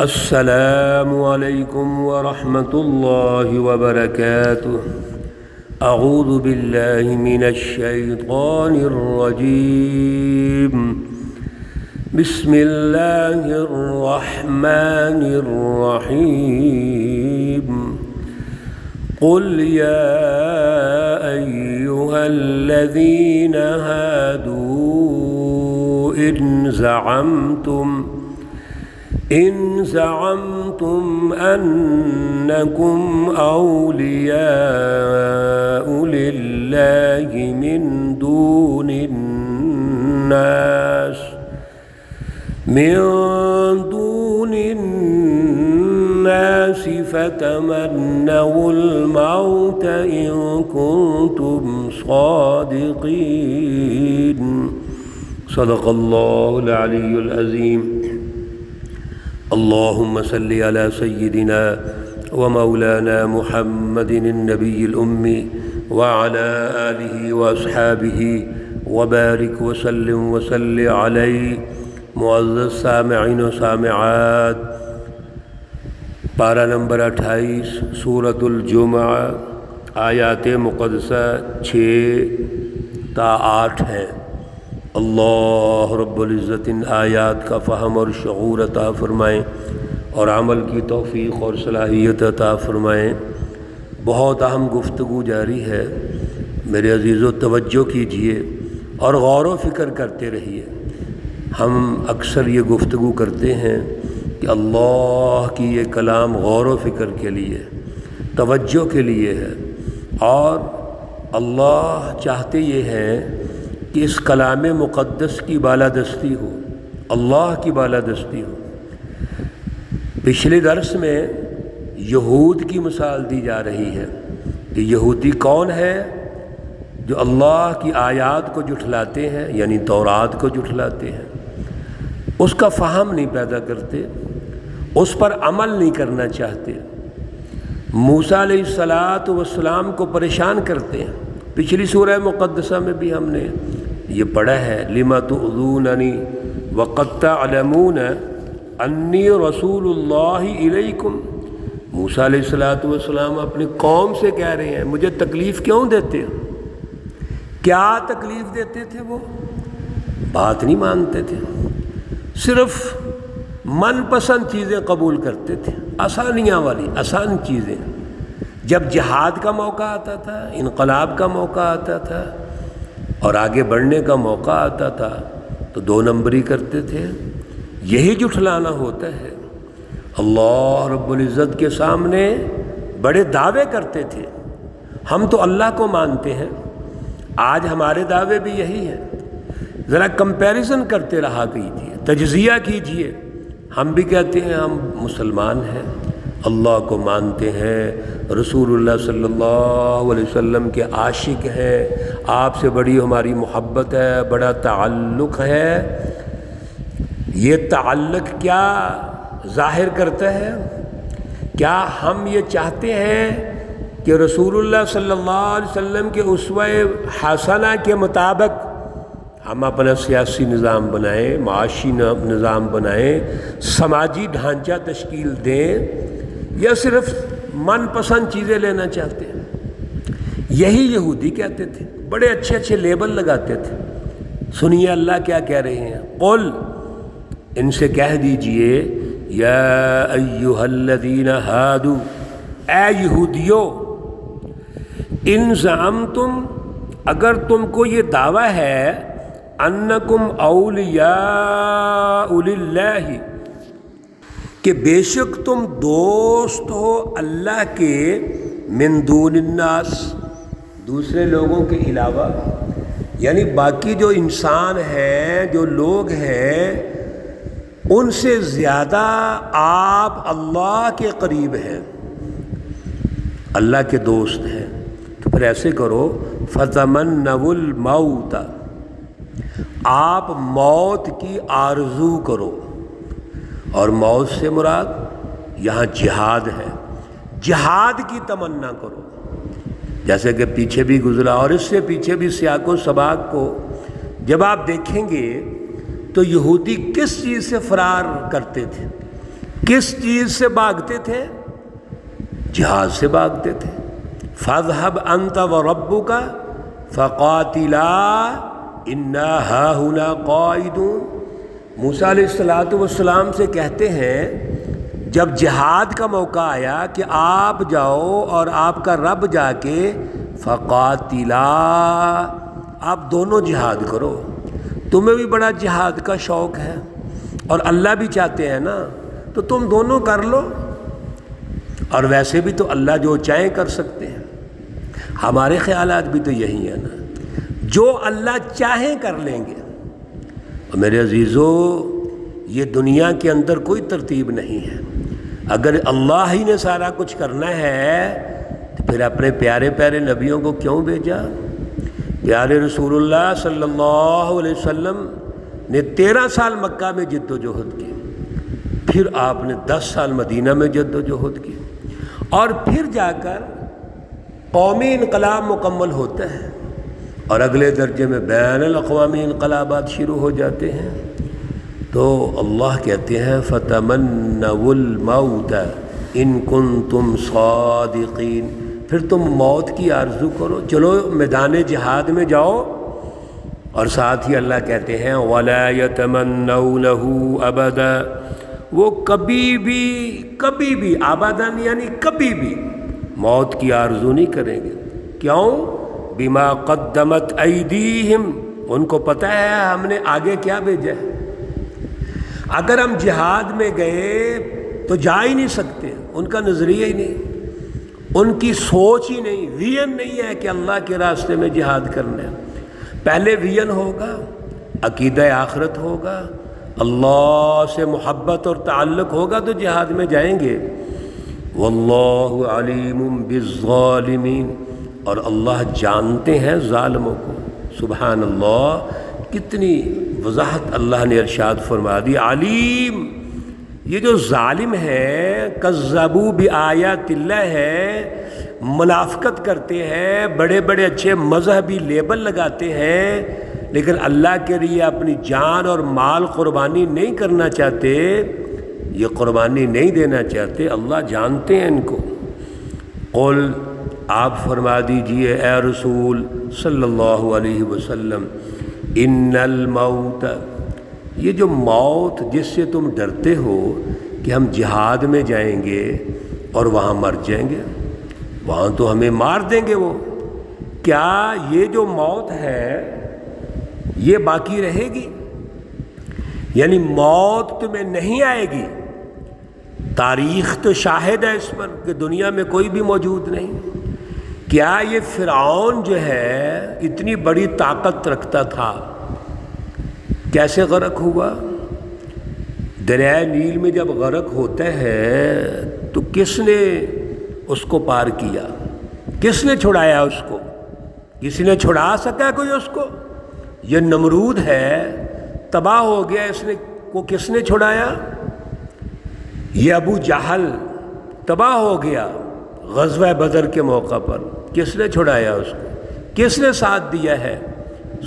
السلام علیکم ورحمۃ اللہ وبرکاتہ۔ اعوذ باللہ من الشیطان الرجیم، بسم اللہ الرحمن الرحیم۔ قل یا ایہا الذین ہادوا إن زعمتم أنكم أولياء لله من دون الناس فتمنوا الموت إن كنتم صادقين۔ صدق الله العلي العظيم۔ اللهم صل على سيدنا ومولانا محمد النبي الأمي وعلى آله وأصحابه وبارك وسلم عليه۔ معزز سامعین و سامعات، پارہ نمبر 28 سورۃ الجمعہ، آیات مقدسہ 6 تا 8 ہیں۔ اللہ رب العزت ان آیات کا فہم اور شعور عطا فرمائیں اور عمل کی توفیق اور صلاحیت عطا فرمائیں۔ بہت اہم گفتگو جاری ہے، میرے عزیزو توجہ کیجئے اور غور و فکر کرتے رہیے۔ ہم اکثر یہ گفتگو کرتے ہیں کہ اللہ کی یہ کلام غور و فکر کے لیے، توجہ کے لیے ہے، اور اللہ چاہتے یہ ہیں کہ اس کلام مقدس کی بالادستی ہو، اللہ کی بالادستی ہو۔ پچھلے درس میں یہود کی مثال دی جا رہی ہے کہ یہودی کون ہے جو اللہ کی آیات کو جھٹلاتے ہیں، یعنی تورات کو جھٹلاتے ہیں، اس کا فہم نہیں پیدا کرتے، اس پر عمل نہیں کرنا چاہتے، موسیٰ علیہ السلام کو پریشان کرتے ہیں۔ پچھلی سورہ مقدسہ میں بھی ہم نے یہ پڑھا ہے، لِمَ تُؤْذُونَنِي وَقَدْ تَعْلَمُونَ أَنِّي رَسُولُ اللَّهِ إِلَيْكُمْ۔ موسیٰ علیہ السلام اپنی قوم سے کہہ رہے ہیں مجھے تکلیف کیوں دیتے ہو؟ کیا تکلیف دیتے تھے؟ وہ بات نہیں مانتے تھے، صرف من پسند چیزیں قبول کرتے تھے، آسانیاں والی آسان چیزیں۔ جب جہاد کا موقع آتا تھا، انقلاب کا موقع آتا تھا اور آگے بڑھنے کا موقع آتا تھا تو 2 نمبری کرتے تھے۔ یہی جھٹلانا ہوتا ہے۔ اللہ رب العزت کے سامنے بڑے دعوے کرتے تھے، ہم تو اللہ کو مانتے ہیں۔ آج ہمارے دعوے بھی یہی ہیں۔ ذرا کمپیریزن کرتے رہا کیجیے، تجزیہ کیجیے۔ ہم بھی کہتے ہیں ہم مسلمان ہیں، اللہ کو مانتے ہیں، رسول اللہ صلی اللہ علیہ وسلم کے عاشق ہیں، آپ سے بڑی ہماری محبت ہے، بڑا تعلق ہے۔ یہ تعلق کیا ظاہر کرتا ہے؟ کیا ہم یہ چاہتے ہیں کہ رسول اللہ صلی اللہ علیہ وسلم کے اسوہ حسنہ کے مطابق ہم اپنا سیاسی نظام بنائیں، معاشی نظام بنائیں، سماجی ڈھانچہ تشکیل دیں، یا صرف من پسند چیزیں لینا چاہتے ہیں؟ یہی یہودی کہتے تھے، بڑے اچھے اچھے لیبل لگاتے تھے۔ سنیے اللہ کیا کہہ رہے ہیں، قل، ان سے کہہ دیجئے، یا ایہا الذین ہادوا، اے یہودیو، ان زعمتم، اگر تم کو یہ دعویٰ ہے، انکم اولیاء للہ، کہ بے شک تم دوست ہو اللہ کے، من دون الناس، دوسرے لوگوں کے علاوہ، یعنی باقی جو انسان ہیں، جو لوگ ہیں، ان سے زیادہ آپ اللہ کے قریب ہیں، اللہ کے دوست ہیں، تو پھر ایسے کرو، فَتَمَنَّوُا الْمَوْتَ، آپ موت کی آرزو کرو، اور موت سے مراد یہاں جہاد ہے، جہاد کی تمنا کرو، جیسے کہ پیچھے بھی گزرا اور اس سے پیچھے بھی سیاق و سباق کو جب آپ دیکھیں گے تو یہودی کس چیز سے فرار کرتے تھے، کس چیز سے بھاگتے تھے؟ جہاد سے بھاگتے تھے۔ فاذهب انت وربک فقاتلا انا ہاہنا قاعدون۔ موسیٰ علیہ السلام سے کہتے ہیں جب جہاد کا موقع آیا کہ آپ جاؤ اور آپ کا رب جا کے فقاتلا، آپ دونوں جہاد کرو۔ تمہیں بھی بڑا جہاد کا شوق ہے اور اللہ بھی چاہتے ہیں نا، تو تم دونوں کر لو۔ اور ویسے بھی تو اللہ جو چاہیں کر سکتے ہیں، ہمارے خیالات بھی تو یہی ہیں نا، جو اللہ چاہیں کر لیں گے۔ اور میرے عزیزو، یہ دنیا کے اندر کوئی ترتیب نہیں ہے۔ اگر اللہ ہی نے سارا کچھ کرنا ہے تو پھر اپنے پیارے پیارے نبیوں کو کیوں بھیجا؟ پیارے رسول اللہ صلی اللہ علیہ وسلم نے 13 سال مکہ میں جد و جہد کی، پھر آپ نے 10 سال مدینہ میں جد و جہد کی، اور پھر جا کر قومی انقلاب مکمل ہوتا ہے اور اگلے درجے میں بین الاقوامی انقلابات شروع ہو جاتے ہیں۔ تو اللہ کہتے ہیں فَتَمَنَّوُا الْمَوْتَ إِن كُنتُمْ صَادِقِينَ، پھر تم موت کی آرزو کرو، چلو میدان جہاد میں جاؤ۔ اور ساتھ ہی اللہ کہتے ہیں وَلَا يَتَمَنَّوْنَهُ أَبَدًا، وہ کبھی بھی آبادان یعنی کبھی بھی موت کی آرزو نہیں کریں گے۔ کیوں؟ بما قدمت ایدیہم، ان کو پتہ ہے ہم نے آگے کیا بھیجا ہے۔ اگر ہم جہاد میں گئے تو جا ہی نہیں سکتے، ان کا نظریہ ہی نہیں، ان کی سوچ ہی نہیں، ویژن نہیں ہے کہ اللہ کے راستے میں جہاد کرنا ہے۔ پہلے ویژن ہوگا، عقیدہ آخرت ہوگا، اللہ سے محبت اور تعلق ہوگا تو جہاد میں جائیں گے۔ واللہ علیم بالظالمین، اور اللہ جانتے ہیں ظالموں کو۔ سبحان اللہ، کتنی وضاحت اللہ نے ارشاد فرما دی۔ علیم، یہ جو ظالم ہے کذبوا بآیات اللہ ہے، منافقت کرتے ہیں، بڑے بڑے اچھے مذہبی لیبل لگاتے ہیں، لیکن اللہ کے لیے اپنی جان اور مال قربانی نہیں کرنا چاہتے، یہ قربانی نہیں دینا چاہتے، اللہ جانتے ہیں ان کو۔ قل، آپ فرما دیجئے اے رسول صلی اللہ علیہ وسلم، ان الموت، یہ جو موت جس سے تم ڈرتے ہو کہ ہم جہاد میں جائیں گے اور وہاں مر جائیں گے، وہاں تو ہمیں مار دیں گے وہ، کیا یہ جو موت ہے یہ باقی رہے گی؟ یعنی موت تمہیں نہیں آئے گی؟ تاریخ تو شاہد ہے اس پر کہ دنیا میں کوئی بھی موجود نہیں۔ کیا یہ فرعون جو ہے اتنی بڑی طاقت رکھتا تھا، کیسے غرق ہوا؟ دریائے نیل میں جب غرق ہوتا ہے تو کس نے اس کو پار کیا؟ کس نے چھڑایا اس کو؟ کسی نے چھڑا سکا کوئی اس کو؟ یہ نمرود ہے، تباہ ہو گیا، اس نے کو کس نے چھڑایا؟ یہ ابو جہل تباہ ہو گیا غزوہ بدر کے موقع پر، کس نے چھڑایا اس کو؟ کس نے ساتھ دیا ہے؟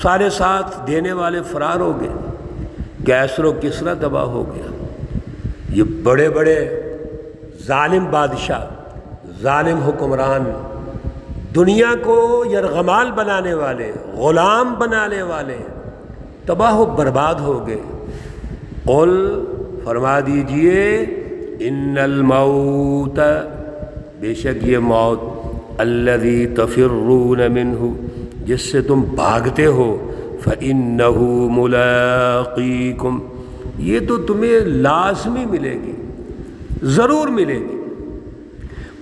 سارے ساتھ دینے والے فرار ہو گئے، کیسر و کسرا تباہ ہو گیا۔ یہ بڑے بڑے ظالم بادشاہ، ظالم حکمران، دنیا کو یرغمال بنانے والے، غلام بنانے والے، تباہ و برباد ہو گئے۔ قل، فرما دیجئے ان الموت، بے شک یہ موت، الذی تفرون منہ، جس سے تم بھاگتے ہو، فإنہ ملاقیکم، یہ تو تمہیں لازمی ملے گی، ضرور ملے گی۔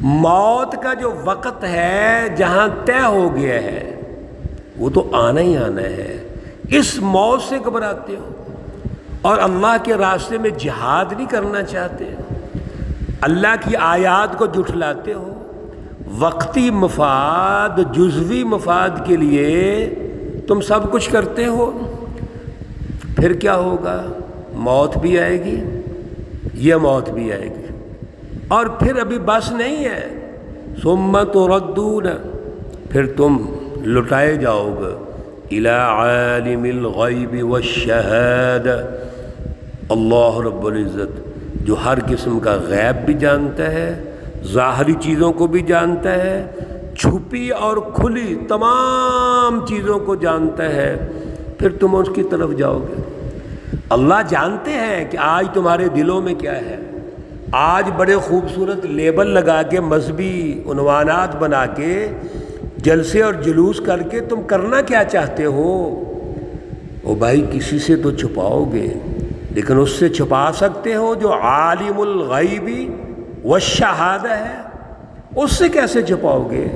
موت کا جو وقت ہے جہاں طے ہو گیا ہے وہ تو آنا ہی آنا ہے۔ اس موت سے گھبراتے ہو اور اللہ کے راستے میں جہاد نہیں کرنا چاہتے، اللہ کی آیات کو جھٹلاتے ہو، وقتی مفاد، جزوی مفاد کے لیے تم سب کچھ کرتے ہو، پھر کیا ہوگا؟ موت بھی آئے گی، یہ موت بھی آئے گی، اور پھر ابھی بس نہیں ہے، ثم تردون، پھر تم لٹائے جاؤ گے، الی عالم الغیب والشہادہ، اللہ رب العزت جو ہر قسم کا غیب بھی جانتا ہے، ظاہری چیزوں کو بھی جانتا ہے، چھپی اور کھلی تمام چیزوں کو جانتا ہے، پھر تم اس کی طرف جاؤ گے۔ اللہ جانتے ہیں کہ آج تمہارے دلوں میں کیا ہے۔ آج بڑے خوبصورت لیبل لگا کے، مذہبی عنوانات بنا کے، جلسے اور جلوس کر کے تم کرنا کیا چاہتے ہو؟ او بھائی، کسی سے تو چھپاؤ گے، لیکن اس سے چھپا سکتے ہو جو عالم الغیب والشہادہ ہے، اس سے کیسے چھپاؤ گے؟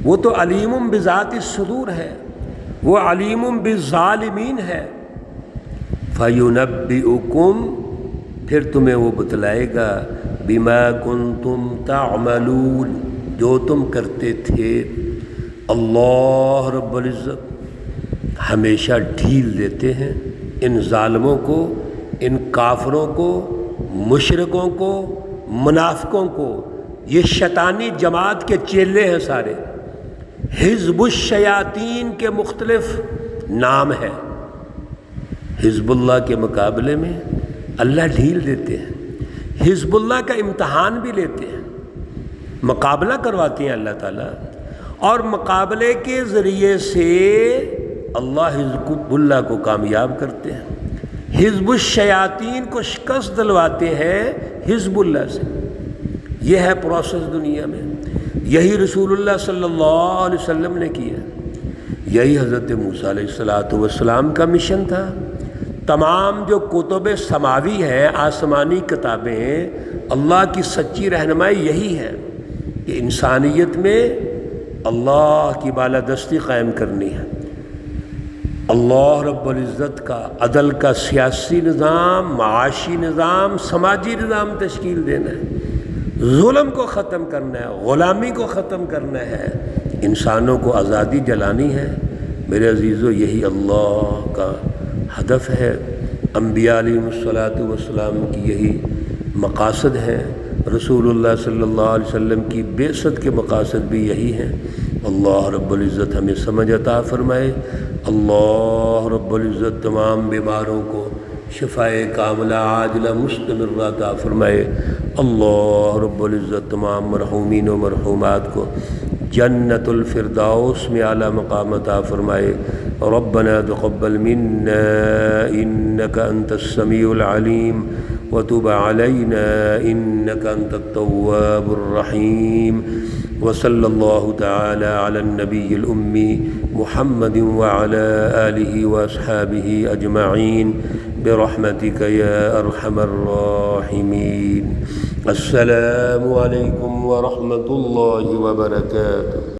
وہ تو علیم بذات الصدور ہے، وہ علیم بالظالمین ہے۔ فَيُنَبِّئُكُمْ، پھر تمہیں وہ بتلائے گا، بِمَا كُنْتُمْ تَعْمَلُونَ، جو تم کرتے تھے۔ اللہ رب العزت ہمیشہ ڈھیل دیتے ہیں ان ظالموں کو، ان کافروں کو، مشرکوں کو، منافقوں کو۔ یہ شیطانی جماعت کے چیلے ہیں سارے۔ حزب الشیاطین کے مختلف نام ہیں۔ حزب اللہ کے مقابلے میں اللہ ڈھیل دیتے ہیں، حزب اللہ کا امتحان بھی لیتے ہیں، مقابلہ کرواتے ہیں اللہ تعالیٰ، اور مقابلے کے ذریعے سے اللہ حزب اللہ کو کامیاب کرتے ہیں، حزب الشیاطین کو شکست دلواتے ہیں حزب اللہ سے۔ یہ ہے پروسیس دنیا میں، یہی رسول اللہ صلی اللہ علیہ وسلم نے کیا، یہی حضرت موسیٰ علیہ السلام کا مشن تھا۔ تمام جو کتب سماوی ہیں، آسمانی کتابیں، اللہ کی سچی رہنمائی یہی ہے کہ انسانیت میں اللہ کی بالادستی قائم کرنی ہے، اللہ رب العزت کا عدل کا سیاسی نظام، معاشی نظام، سماجی نظام تشکیل دینا ہے، ظلم کو ختم کرنا ہے، غلامی کو ختم کرنا ہے، انسانوں کو آزادی دلانی ہے۔ میرے عزیزو، یہی اللہ کا ہدف ہے، انبیاء علیہ السلام کی یہی مقاصد ہیں، رسول اللہ صلی اللہ علیہ وسلم کی بعثت کے مقاصد بھی یہی ہیں۔ اللہ رب العزت ہمیں سمجھ عطا فرمائے، اللہ رب العزت تمام بیماروں کو شفائے کاملہ عاجلہ مستمرہ عطا فرمائے، اللہ رب العزت تمام مرحومین و مرحومات کو جنت الفردوس میں اعلیٰ مقام عطا فرمائے۔ ربنا تقبل منا انك انت السميع العليم وتب علينا انك انت التواب الرحيم، وصلى الله تعالى على النبي الأمي محمد وعلى آله وأصحابه أجمعين برحمتك يا أرحم الراحمين۔ السلام عليكم ورحمة الله وبركاته۔